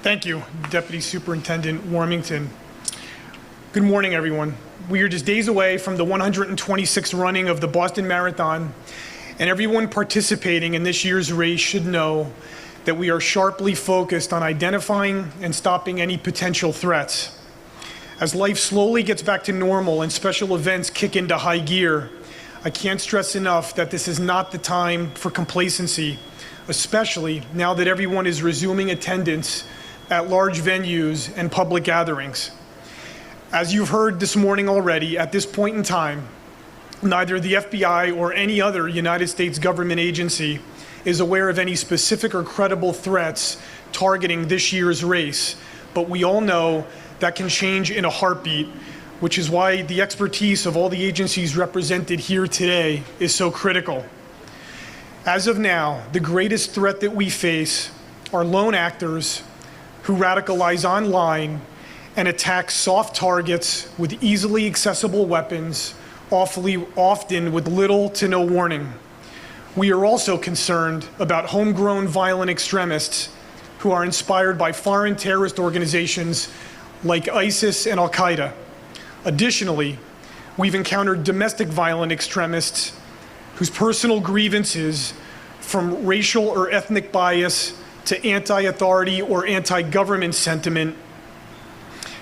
Thank you, Deputy Superintendent Warmington. Good morning, everyone. We are just days away from the 126th running of the Boston Marathon, and everyone participating in this year's race should know that we are sharply focused on identifying and stopping any potential threats. As life slowly gets back to normal and special events kick into high gear, I can't stress enough that this is not the time for complacency, especially now that everyone is resuming attendance at large venues and public gatherings. As you've heard this morning already, at this point in time, neither the FBI or any other United States government agency is aware of any specific or credible threats targeting this year's race, but we all know that can change in a heartbeat, which is why the expertise of all the agencies represented here today is so critical. As of now, the greatest threat that we face are lone actors who radicalize online and attack soft targets with easily accessible weapons, often with little to no warning. We are also concerned about homegrown violent extremists who are inspired by foreign terrorist organizations like ISIS and Al-Qaeda. Additionally, we've encountered domestic violent extremists whose personal grievances, from racial or ethnic bias to anti-authority or anti-government sentiment,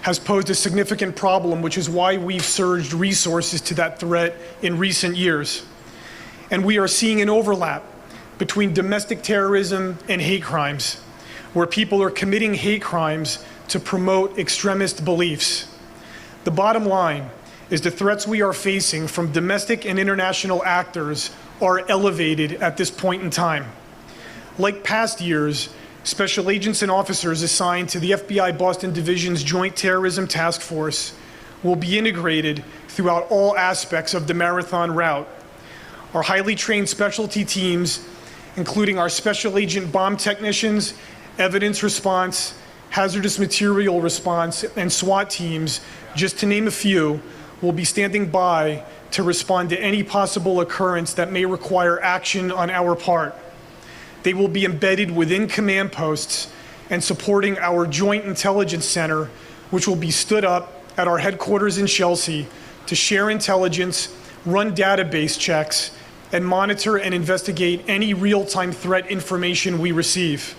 has posed a significant problem, which is why we've surged resources to that threat in recent years. And we are seeing an overlap between domestic terrorism and hate crimes, where people are committing hate crimes to promote extremist beliefs. The bottom line is the threats we are facing from domestic and international actors are elevated at this point in time. Like past years, special agents and officers assigned to the FBI Boston Division's Joint Terrorism Task Force will be integrated throughout all aspects of the marathon route. Our highly trained specialty teams, including our special agent bomb technicians, evidence response, hazardous material response, and SWAT teams, just to name a few, will be standing by to respond to any possible occurrence that may require action on our part. They will be embedded within command posts and supporting our Joint Intelligence Center, which will be stood up at our headquarters in Chelsea to share intelligence, run database checks, and monitor and investigate any real-time threat information we receive.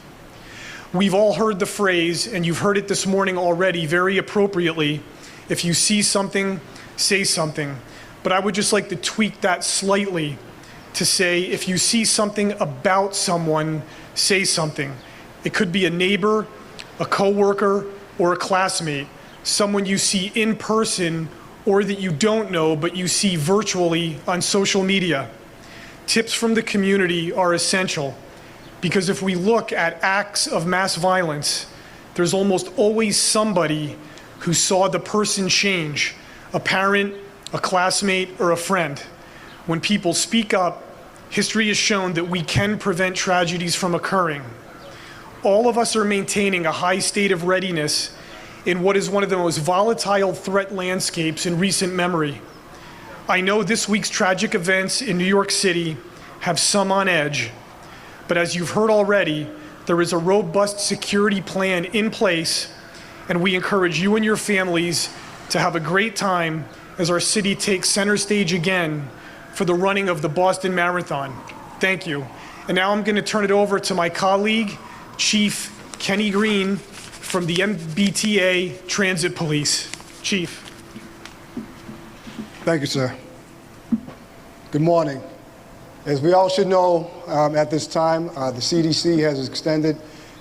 We've all heard the phrase, and you've heard it this morning already very appropriately, if you see something, say something. But I would just like to tweak that slightly to say, if you see something about someone, say something. It could be a neighbor, a coworker, or a classmate, someone you see in person or that you don't know but you see virtually on social media. Tips from the community are essential, because if we look at acts of mass violence, there's almost always somebody who saw the person change, a parent, a classmate, or a friend. When people speak up, history has shown that we can prevent tragedies from occurring. All of us are maintaining a high state of readiness in what is one of the most volatile threat landscapes in recent memory. I know this week's tragic events in New York City have some on edge, but as you've heard already, there is a robust security plan in place, and we encourage you and your families to have a great time as our city takes center stage again for the running of the Boston Marathon. Thank you. And now I'm going to turn it over to my colleague, Chief Kenny Green from the MBTA Transit Police. Chief. Thank you, sir. Good morning. As we all should know, at this time, the CDC has extended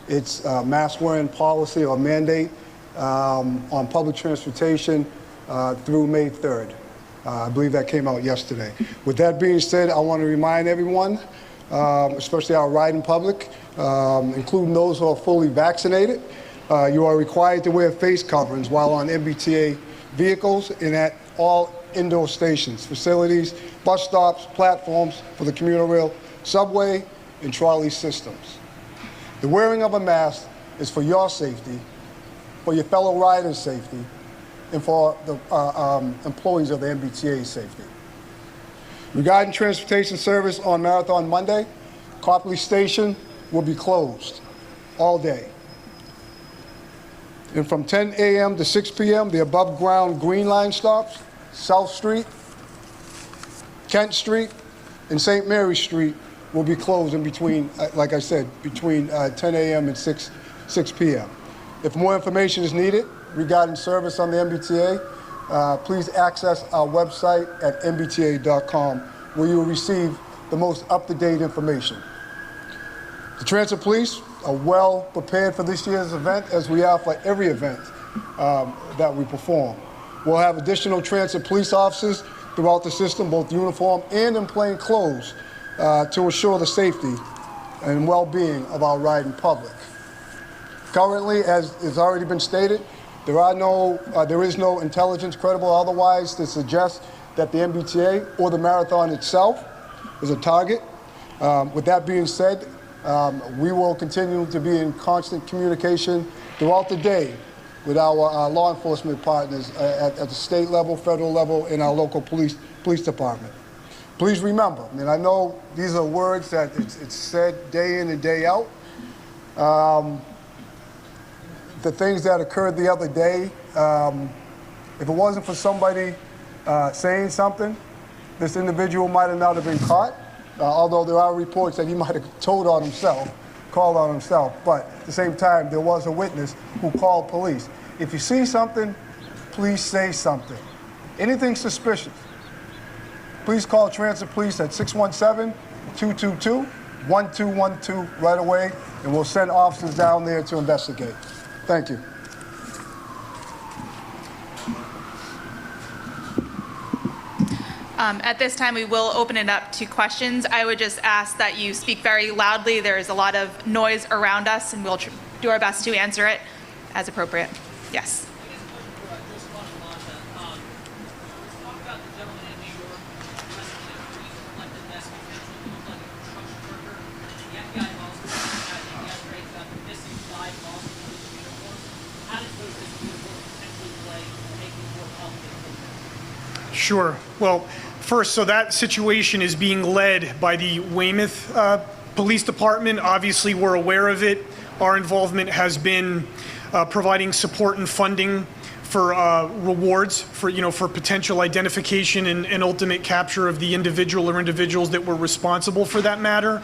its mask wearing policy or mandate on public transportation through May 3rd. I believe that came out yesterday. With that being said, I want to remind everyone, especially our riding public, including those who are fully vaccinated, you are required to wear face coverings while on MBTA vehicles and at all indoor stations, facilities, bus stops, platforms for the commuter rail, subway, and trolley systems. The wearing of a mask is for your safety, for your fellow riders' safety, and for the employees of the MBTA's safety. Regarding transportation service on Marathon Monday, Copley Station will be closed all day. And from 10 a.m. to 6 p.m., the above-ground Green Line stops, South Street, Kent Street, and St. Mary Street will be closed in between, like I said, between 10 a.m. and 6 p.m. If more information is needed regarding service on the MBTA, please access our website at mbta.com, where you will receive the most up-to-date information. The Transit Police are well prepared for this year's event, as we are for every event that we perform. We'll have additional transit police officers throughout the system, both uniform and in plain clothes, to ensure the safety and well-being of our riding public. Currently, as has already been stated, there is no intelligence, credible or otherwise, to suggest that the MBTA or the marathon itself is a target. With that being said, we will continue to be in constant communication throughout the day with our law enforcement partners at the state level, federal level, and our local police department. Please remember, and I know these are words that it's said day in and day out. The things that occurred the other day, if it wasn't for somebody saying something, this individual might have not have been caught, although there are reports that he might have called on himself, but at the same time, there was a witness who called police. If you see something, please say something. Anything suspicious, please call Transit Police at 617-222-1212 right away, and we'll send officers down there to investigate. Thank you. At this time, we will open it up to questions. I would just ask that you speak very loudly. There is a lot of noise around us, and we'll do our best to answer it as appropriate. Yes. Sure. Well, first, so that situation is being led by the Weymouth Police Department. Obviously, we're aware of it. Our involvement has been providing support and funding for rewards for potential identification and ultimate capture of the individual or individuals that were responsible for that matter.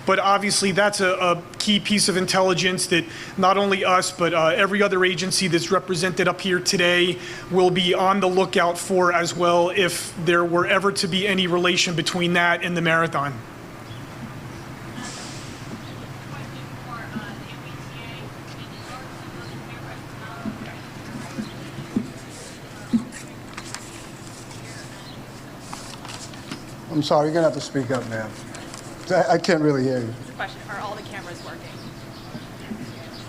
But obviously, that's a key piece of intelligence that not only us, but every other agency that's represented up here today will be on the lookout for as well if there were ever to be any relation between that and the marathon. I'm sorry, you're gonna have to speak up, ma'am. I can't really hear you. The question, are all the cameras working?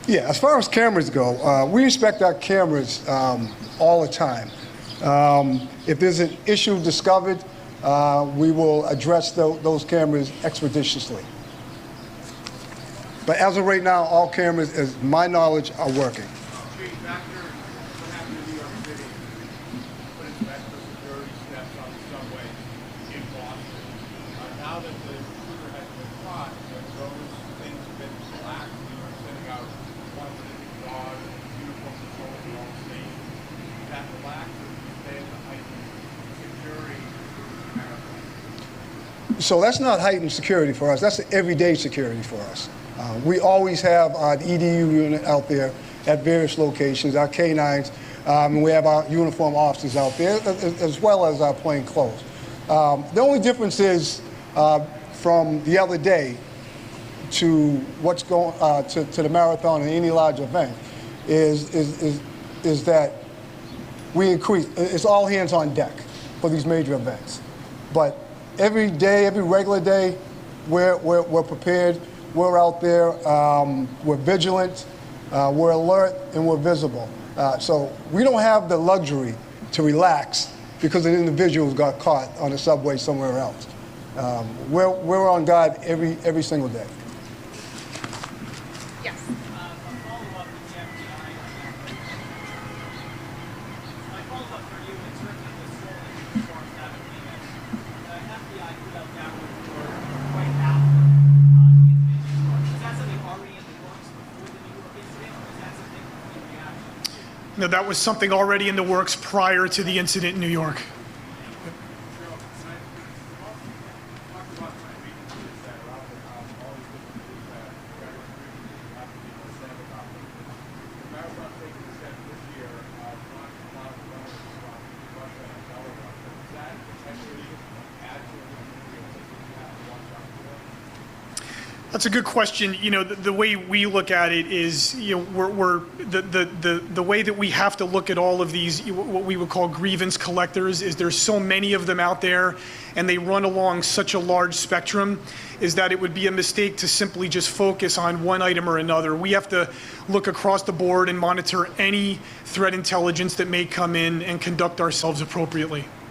Yeah, as far as cameras go, we inspect our cameras all the time. If there's an issue discovered, we will address those cameras expeditiously. But as of right now, all cameras, as my knowledge, are working. So that's not heightened security for us. That's everyday security for us. We always have our EDU unit out there at various locations, our K-9s, and we have our uniform officers out there, as well as our plain clothes. The only difference is from the other day to what's going to the marathon and any large event is that we increase. It's all hands on deck for these major events, but every day, every regular day, we're prepared. We're out there. We're vigilant. We're alert, and we're visible. So we don't have the luxury to relax because an individual got caught on a subway somewhere else. We're on guard every single day. Yes. No, that was something already in the works prior to the incident in New York. That's a good question. You know, the way we look at it is, you know, we're the way that we have to look at all of these, what we would call grievance collectors, is there's so many of them out there and they run along such a large spectrum, is that it would be a mistake to simply just focus on one item or another. We have to look across the board and monitor any threat intelligence that may come in and conduct ourselves appropriately.